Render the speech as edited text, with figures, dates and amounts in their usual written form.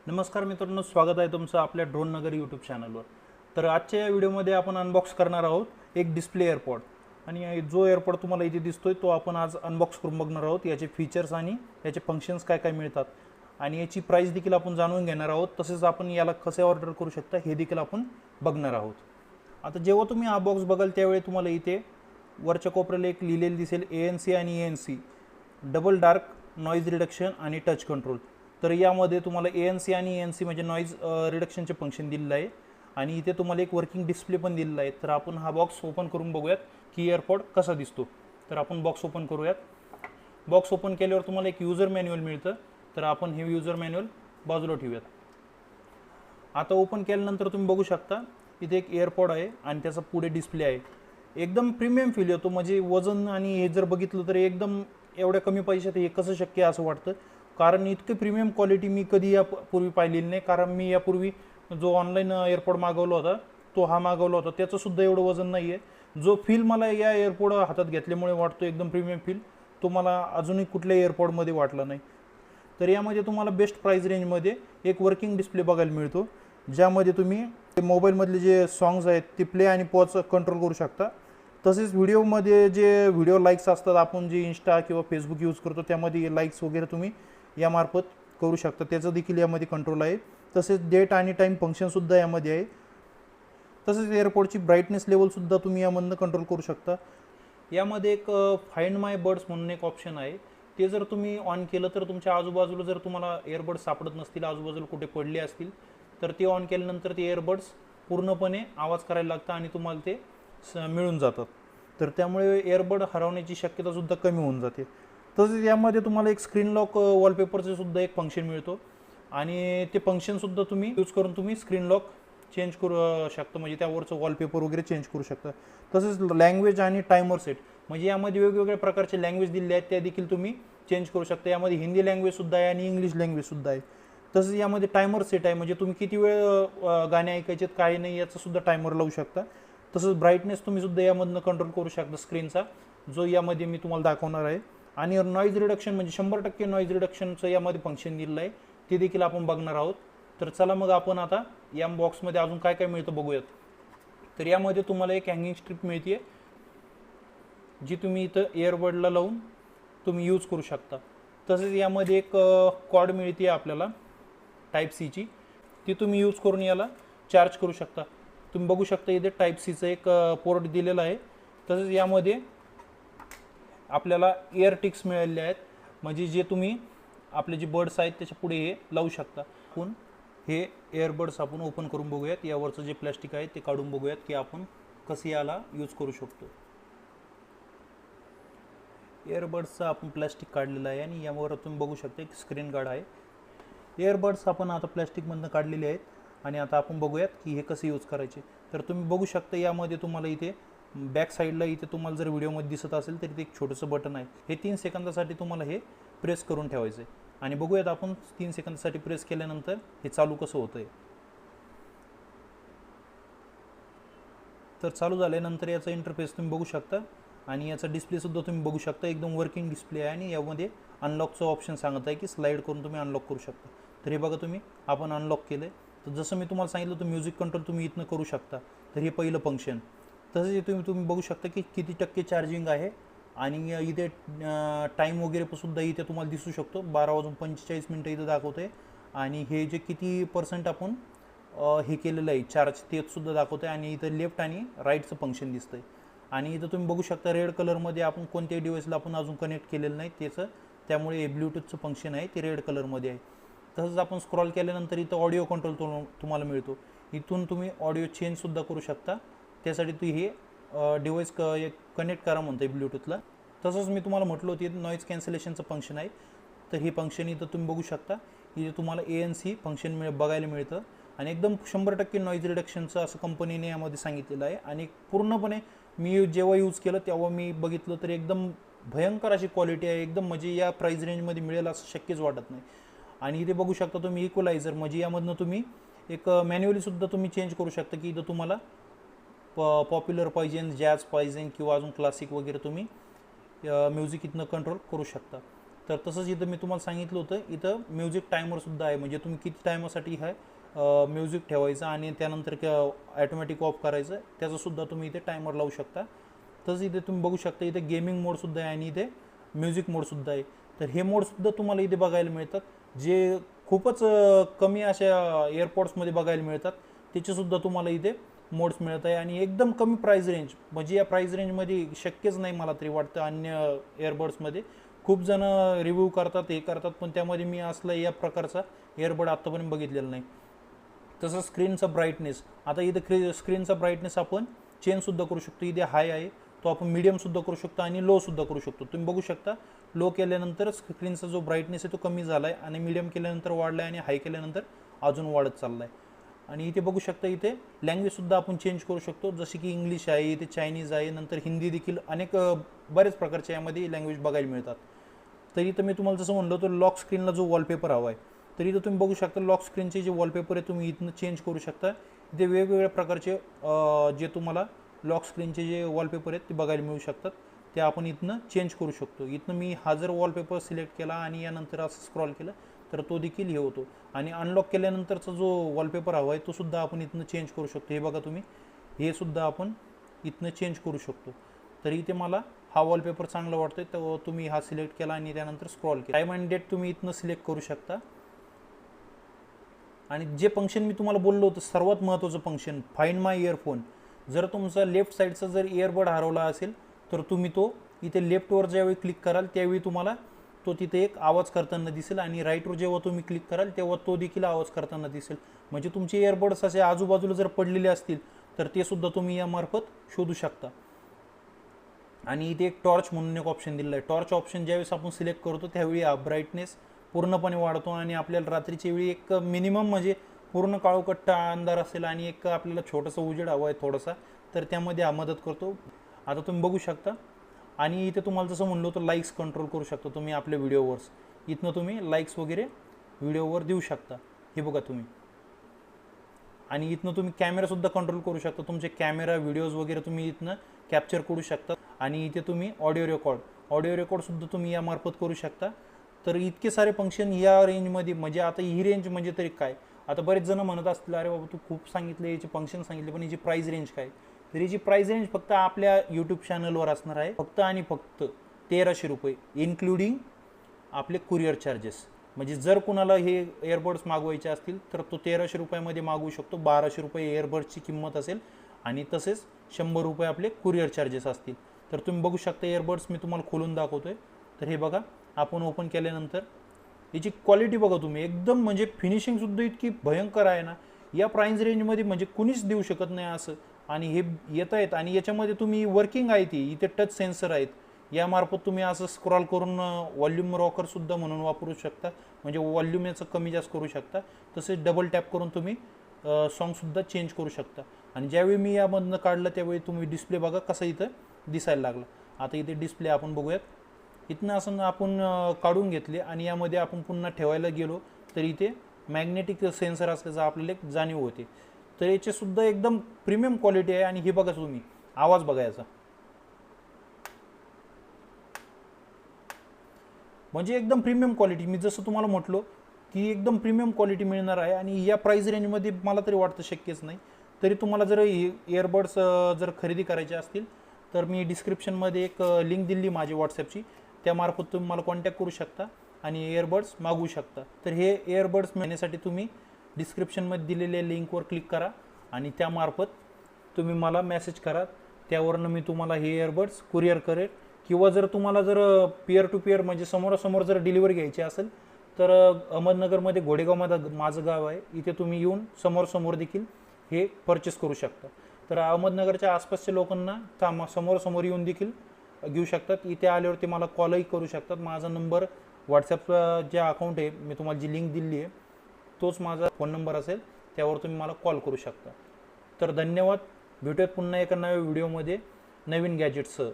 नमस्कार मित्रांनो, स्वागत आहे तुमचं आपल्या ड्रोन नगर यूट्यूब चॅनलवर। तर आजच्या या व्हिडिओमध्ये आपण अनबॉक्स करणार आहोत एक डिस्प्ले एअरपॉड। आणि जो एअरपॉड तुम्हाला इथे दिसतोय तो आपण आज अनबॉक्स करून बघणार आहोत। याचे फीचर्स आणि याचे फंक्शन्स काय काय मिळतात आणि याची प्राइस देखील आपण जाणून घेणार आहोत। तसेच आपण याला कसे ऑर्डर करू शकता हे देखील आपण बघणार आहोत। आता जेव्हा तुम्ही हा बॉक्स बघाल त्यावेळी तुम्हाला इथे वरच्या कोपऱ्याला एक लिहिलेलं दिसेल ANC आणि ANC double dark noise reduction आणि टच कंट्रोल। तर यामध्ये तुम्हाला ANC आणि ANC म्हणजे नॉइज रिडक्शनचे फंक्शन दिलेलं आहे आणि इथे तुम्हाला एक वर्किंग डिस्प्ले पण दिलेला आहे। तर आपण हा बॉक्स ओपन करून बघूयात की एअरपॉड कसा दिसतो। तर आपण बॉक्स ओपन करूयात। बॉक्स ओपन केल्यावर तुम्हाला एक यूजर मॅन्युअल मिळतं। तर आपण हे यूजर मॅन्युअल बाजूला ठेवूयात। आता ओपन केल्यानंतर तुम्ही बघू शकता इथे एक एअरपॉड आहे आणि त्याचा पुढे डिस्प्ले आहे। एकदम प्रीमियम फील येतो, म्हणजे वजन आणि हे जर बघितलं तर एकदम एवढ्या कमी पैशात हे कसं शक्य असं वाटतं, कारण इतकी प्रीमियम क्वालिटी मी कधी यापूर्वी पाहिलेली नाही। कारण मी यापूर्वी जो ऑनलाईन एअरपॉड मागवला होता तो हा मागवला होता, त्याचं सुद्धा एवढं वजन नाही आहे। जो फील मला या एअरपॉड हातात घेतल्यामुळे वाटतो एकदम प्रीमियम फील, तो मला अजूनही कुठल्या एअरपॉडमध्ये वाटला नाही। तर यामध्ये तुम्हाला बेस्ट प्राइस रेंजमध्ये एक वर्किंग डिस्प्ले बघायला मिळतो, ज्यामध्ये तुम्ही मोबाईलमधले जे सॉंग्स आहेत ते प्ले आणि पॉज कंट्रोल करू शकता। तसेच व्हिडिओमध्ये जे व्हिडिओ लाईक्स असतात, आपण जे इंस्टा किंवा फेसबुक यूज करतो त्यामध्ये लाईक्स वगैरे तुम्ही यामार्फत करू शकता, त्याचं देखील यामध्ये कंट्रोल आहे। तसेच डेट आणि टाईम फंक्शनसुद्धा यामध्ये आहे। तसेच एअरपॉडची ब्राईटनेस लेवलसुद्धा तुम्ही यामधनं कंट्रोल करू शकता। यामध्ये एक फाइंड माय बर्ड्स म्हणून एक ऑप्शन आहे, ते जर तुम्ही ऑन केलं तर तुमच्या आजूबाजूला जर तुम्हाला एअरबड्स सापडत नसतील, आजूबाजूला कुठे पडले असतील तर ते ऑन केल्यानंतर ते एअरबड्स पूर्णपणे आवाज करायला लागतं आणि तुम्हाला ते मिळून जातात। तर त्यामुळे एअरबड हरवण्याची शक्यतासुद्धा कमी होऊन जाते। तसेच यामध्ये तुम्हाला एक स्क्रीन लॉक वॉलपेपरचे सुद्धा एक फंक्शन मिळतो आणि ते फंक्शनसुद्धा तुम्ही यूज करून तुम्ही स्क्रीन लॉक चेंज करू शकता, म्हणजे त्यावरचं वॉलपेपर वगैरे चेंज करू शकता। तसेच लँग्वेज आणि टायमर सेट, म्हणजे यामध्ये वेगवेगळ्या प्रकारचे लँग्वेज दिलेले आहेत त्या देखील तुम्ही चेंज करू शकता। यामध्ये हिंदी लँग्वेजसुद्धा आहे आणि इंग्लिश लँग्वेजसुद्धा आहे। तसेच यामध्ये टायमर सेट आहे, म्हणजे तुम्ही किती वेळ गाणे ऐकायचेत काय नाही याचं सुद्धा टायमर लावू शकता। तसंच ब्राईटनेस तुम्ही सुद्धा यामधनं कंट्रोल करू शकता स्क्रीनचा, जो यामध्ये मी तुम्हाला दाखवणार आहे। आणि नॉइज रिडक्शन म्हणजे 100% नॉइज रिडक्शनचं यामध्ये फंक्शन दिलेलं आहे, ते देखील आपण बघणार आहोत। तर चला मग आपण आता या बॉक्समध्ये अजून काय काय मिळतं बघूयात। तर यामध्ये तुम्हाला एक हँगिंग स्ट्रिप मिळते, जी तुम्ही इथं एअरबडला लावून तुम्ही यूज करू शकता। तसेच यामध्ये एक कॉर्ड मिळते आपल्याला टाईप सीची, ती तुम्ही यूज करून याला चार्ज करू शकता। तुम्ही बघू शकता इथे टाईप सीचं एक पोर्ट दिलेलं आहे। तसेच यामध्ये आपल्याला एअर टिक्स मिळालेले आहेत, म्हणजे जे तुम्ही आपले जे बर्ड्स आहेत त्याच्या पुढे हे लावू शकता। आपण हे एअरबड्स आपण ओपन करून बघूयात, यावरचं जे प्लॅस्टिक आहे ते काढून बघूयात की आपण कसं याला यूज करू शकतो। एअरबड्सचं आपण प्लॅस्टिक काढलेलं आहे आणि यावर तुम्ही बघू शकता एक स्क्रीन गार्ड आहे। एअरबड्स आपण आता प्लॅस्टिकमधनं काढलेले आहेत आणि आता आपण बघूयात की हे कसे यूज करायचे। तर तुम्ही बघू शकता यामध्ये तुम्हाला इथे बॅक साईडला इथे तुम्हाला जर व्हिडिओमध्ये दिसत असेल तर इथे एक छोटंसं बटन आहे, हे 3 सेकंदासाठी तुम्हाला हे प्रेस करून ठेवायचं आहे। आणि बघूयात आपण 3 सेकंदासाठी प्रेस केल्यानंतर हे चालू कसं होतंय। तर चालू झाल्यानंतर याचा इंटरफेस तुम्ही बघू शकता आणि याचा डिस्प्लेसुद्धा तुम्ही बघू शकता, एकदम वर्किंग डिस्प्ले आहे। आणि यामध्ये अनलॉकचं ऑप्शन सांगत आहे की स्लाईड करून तुम्ही अनलॉक करू शकता। तर हे बघा तुम्ही आपण अनलॉक केलं आहे। तर जसं मी तुम्हाला सांगितलं तर म्युझिक कंट्रोल तुम्ही इथनं करू शकता। तर हे पहिलं फंक्शन। तसंच तुम्ही बघू शकता की किती टक्के चार्जिंग आहे आणि इथे टाईम वगैरे सुद्धा इथे तुम्हाला दिसू शकतो, 12:45 इथं दाखवतं आहे। आणि हे जे किती % आपण हे केलेलं आहे चार्ज ते सुद्धा दाखवतं आहे। आणि इथं लेफ्ट आणि राईटचं फंक्शन दिसतं आहे। आणि इथं तुम्ही बघू शकता रेड कलरमध्ये आपण कोणत्याही डिव्हाइसला आपण अजून कनेक्ट केलेलं नाही त्याचं, त्यामुळे हे ब्लूटूथचं फंक्शन आहे ते रेड कलरमध्ये आहे। तसंच आपण स्क्रॉल केल्यानंतर इथं ऑडिओ कंट्रोल तुम्हाला मिळतो, इथून तुम्ही ऑडिओ चेंजसुद्धा करू शकता। त्यासाठी तुम्ही हे डिव्हाइस कनेक्ट करा म्हणतं आहे ब्लूटूथला। तसंच मी तुम्हाला म्हटलं होतं इथं नॉईज कॅन्सलेशनचं फंक्शन आहे, तर हे फंक्शन इथं तुम्ही बघू शकता। इथे तुम्हाला ANC फंक्शन बघायला मिळतं आणि एकदम 100% नॉईज रिडक्शनचं असं कंपनीने यामध्ये सांगितलेलं आहे। आणि पूर्णपणे मी जेव्हा यूज केलं तेव्हा मी बघितलं तर एकदम भयंकर अशी क्वालिटी आहे, एकदम म्हणजे या प्राईस रेंजमध्ये मिळेल असं शक्यच वाटत नाही। आणि इथे बघू शकता तुम्ही इक्वलायझर, म्हणजे यामधनं तुम्ही एक मॅन्युअलीसुद्धा तुम्ही चेंज करू शकता की इथं तुम्हाला पॉप्युलर पाहिजे, जॅज पाहिजे किंवा अजून क्लासिक वगैरे तुम्ही म्युझिक इथनं कंट्रोल करू शकता। तर तसंच इथं मी तुम्हाला सांगितलं होतं, इथं म्युझिक टायमरसुद्धा आहे, म्हणजे तुम्ही किती टायमासाठी आहे म्युझिक ठेवायचं आणि त्यानंतर ॲटोमॅटिक ऑफ करायचं, त्याचंसुद्धा तुम्ही इथे टायमर लावू शकता. तसंच इथे तुम्ही बघू शकता, इथे गेमिंग मोडसुद्धा आहे आणि इथे म्युझिक मोडसुद्धा आहे. तर हे मोडसुद्धा तुम्हाला इथे बघायला मिळतात, जे खूपच कमी अशा एअरपॉड्समध्ये बघायला मिळतात. त्याचेसुद्धा तुम्हाला इथे मोड्स मिळत आहे आणि एकदम कमी प्राईस रेंज, म्हणजे या प्राईस रेंजमध्ये शक्यच नाही मला तरी वाटतं अन्य एअरबड्समध्ये. खूप जण रिव्ह्यू करतात, हे करतात, पण त्यामध्ये मी असला या प्रकारचा एअरबड आत्तापर्यंत बघितलेला नाही. तसं स्क्रीनचा ब्राईटनेस, आता इथे स्क्रीनचा ब्राईटनेस आपण चेंजसुद्धा करू शकतो. इथे हाय आहे, तो आपण मीडियमसुद्धा करू शकतो आणि लोसुद्धा करू शकतो. तुम्ही बघू शकता, लो केल्यानंतर स्क्रीनचा जो ब्राईटनेस आहे तो कमी झाला आहे आणि मीडियम केल्यानंतर वाढला आहे आणि हाय केल्यानंतर अजून वाढत चालला आहे. आणि इथे बघू शकता, इथे लँग्वेजसुद्धा आपण चेंज करू शकतो, जसे की इंग्लिश आहे, इथे चायनीज आहे, नंतर हिंदी देखील, अनेक बरेच प्रकारच्या यामध्ये लँग्वेज बघायला मिळतात. तर इथं मी तुम्हाला जसं म्हणलं, तर लॉक स्क्रीनला जो वॉलपेपर हवा आहे, तर इथं तुम्ही बघू शकता लॉक स्क्रीनचे जे वॉलपेपर आहे तुम्ही इथनं चेंज करू शकता. इथे वेगवेगळ्या प्रकारचे जे तुम्हाला लॉक स्क्रीनचे जे वॉलपेपर आहेत ते बघायला मिळू शकतात, ते आपण इथनं चेंज करू शकतो. इथनं मी हा जर वॉलपेपर सिलेक्ट केला आणि यानंतर असं स्क्रॉल केलं तर तो देखील हे होतो. आणि अनलॉक केल्यानंतरचा जो वॉलपेपर हवा आहे तो सुद्धा आपण इथनं चेंज करू शकतो. हे बघा तुम्ही, हे सुद्धा आपण इथनं चेंज करू शकतो. तर इथे मला हा वॉलपेपर चांगला वाटतोय, तर तुम्ही हा सिलेक्ट केला आणि त्यानंतर स्क्रॉल केला. टाईम अँड डेट तुम्ही इथनं सिलेक्ट करू शकता. आणि जे फंक्शन मी तुम्हाला बोललो होतं, सर्वात महत्त्वाचं फंक्शन, फाइंड माय इयरफोन. जर तुमचा लेफ्ट साईडचा जर इयरबड हरवला असेल तर तुम्ही तो इथे लेफ्टवर ज्यावेळी क्लिक कराल त्यावेळी तुम्हाला तो तिथे एक आवाज करताना दिसेल आणि राईटवर जेव्हा तुम्ही क्लिक कराल तेव्हा तो देखील आवाज करताना दिसेल. म्हणजे तुमचे इयरबड्स असे आजूबाजूला जर पडलेले असतील तर ते सुद्धा तुम्ही यामार्फत शोधू शकता. आणि इथे एक टॉर्च म्हणून एक ऑप्शन दिलेला आहे. टॉर्च ऑप्शन ज्यावेळेस आपण सिलेक्ट करतो त्यावेळी हा ब्राईटनेस पूर्णपणे वाढतो आणि आपल्याला रात्रीच्या वेळी एक मिनिमम, म्हणजे पूर्ण काळोखट्टा अंधार असेल आणि एक आपल्याला छोटंसं उजेड हवं आहे थोडासा, तर त्यामध्ये हा मदत करतो. आता तुम्ही बघू शकता. आणि इथे तुम्हाला जसं म्हणलं होतं, लाईक्स कंट्रोल करू शकता तुम्ही आपल्या व्हिडिओवरच. इथनं तुम्ही लाईक्स वगैरे व्हिडिओवर देऊ शकता, हे बघा तुम्ही. आणि इथनं तुम्ही कॅमेरासुद्धा कंट्रोल करू शकता, तुमचे कॅमेरा व्हिडिओज वगैरे तुम्ही इथनं कॅप्चर करू शकता. आणि इथे तुम्ही ऑडिओ रेकॉर्डसुद्धा तुम्ही यामार्फत करू शकता. तर इतके सारे फंक्शन या रेंजमध्ये, म्हणजे आता ही रेंज म्हणजे तरी काय. आता बरेच जण म्हणत असतील, अरे बाबा तू खूप सांगितले, याचे फंक्शन सांगितले, पण याची प्राईस रेंज काय. तर याची प्राईस रेंज फक्त आपल्या यूट्यूब चॅनलवर असणार आहे, फक्त आणि फक्त 1300 रुपये, इन्क्लुडिंग आपले कुरिअर चार्जेस. म्हणजे जर कुणाला हे एअरबड्स मागवायचे असतील तर तो 1300 रुपयामध्ये मागवू शकतो. 1200 रुपये एअरबड्सची किंमत असेल आणि तसेच 100 रुपये आपले कुरिअर चार्जेस असतील. तर तुम्ही बघू शकता, एअरबड्स मी तुम्हाला खोलून दाखवतोय. तर हे बघा, आपण ओपन केल्यानंतर याची क्वालिटी बघा तुम्ही, एकदम म्हणजे फिनिशिंगसुद्धा इतकी भयंकर आहे ना, या प्राईस रेंजमध्ये म्हणजे कुणीच देऊ शकत नाही असं. आणि हे येत आहेत आणि याच्यामध्ये तुम्ही वर्किंग आहे ती, इथे टच सेन्सर आहेत, यामार्फत तुम्ही असं स्क्रॉल करून व्हॉल्यूम रॉकरसुद्धा म्हणून वापरू शकता, म्हणजे व्हॉल्यूम याचं कमी जास्त करू शकता. तसेच डबल टॅप करून तुम्ही सॉन्गसुद्धा चेंज करू शकता. आणि ज्यावेळी मी यामधनं काढलं त्यावेळी तुम्ही डिस्प्ले बघा कसा इथं दिसायला लागला. आता इथे डिस्प्ले आपण बघूयात. इथनं असं आपण काढून घेतले आणि यामध्ये आपण पुन्हा ठेवायला गेलो तर इथे मॅग्नेटिक सेन्सर असल्याचं आपल्याला एक जाणीव होते. तर याचेसुद्धा एकदम प्रीमियम क्वालिटी आहे. आणि हे बघा तुम्ही, आवाज बघा याचा, म्हणजे एकदम प्रीमियम क्वालिटी. मी जसं तुम्हाला म्हटलो की एकदम प्रीमियम क्वालिटी मिळणार आहे आणि या प्राईस रेंजमध्ये मला तरी वाटतं शक्यच नाही. तरी तुम्हाला जर इयरबड्स जर खरेदी करायचे असतील तर मी डिस्क्रिप्शनमध्ये एक लिंक दिली माझी व्हॉट्सॲपची, त्यामार्फत तुम्ही मला कॉन्टॅक्ट करू शकता आणि इयरबड्स मागवू शकता. तर हे इयरबड्स मिळण्यासाठी तुम्ही डिस्क्रिप्शनमध्ये दिलेल्या लिंकवर क्लिक करा आणि त्यामार्फत तुम्ही मला मेसेज करा, त्यावरनं मी तुम्हाला हे इयरबड्स कुरिअर करेल. किंवा जर तुम्हाला जर पिअर टू पिअर म्हणजे समोरासमोर जर डिलिव्हरी घ्यायची असेल तर अहमदनगरमध्ये घोडेगावमध्ये माझं गाव आहे, इथे तुम्ही येऊन समोर देखील हे परचेस करू शकता. तर अहमदनगरच्या आसपासच्या लोकांना समोर येऊन देखील घेऊ शकतात. इथे आल्यावर ते मला कॉलही करू शकतात. माझा नंबर व्हॉट्सॲपचा जे अकाउंट आहे, मी तुम्हाला जी लिंक दिली आहे तोच माझा फोन नंबर असेल, त्यावर तुम्ही मला कॉल करू शकता. तर धन्यवाद. भेटूयात पुन्हा एका नव्या व्हिडिओमध्ये नवीन गॅजेट्ससह.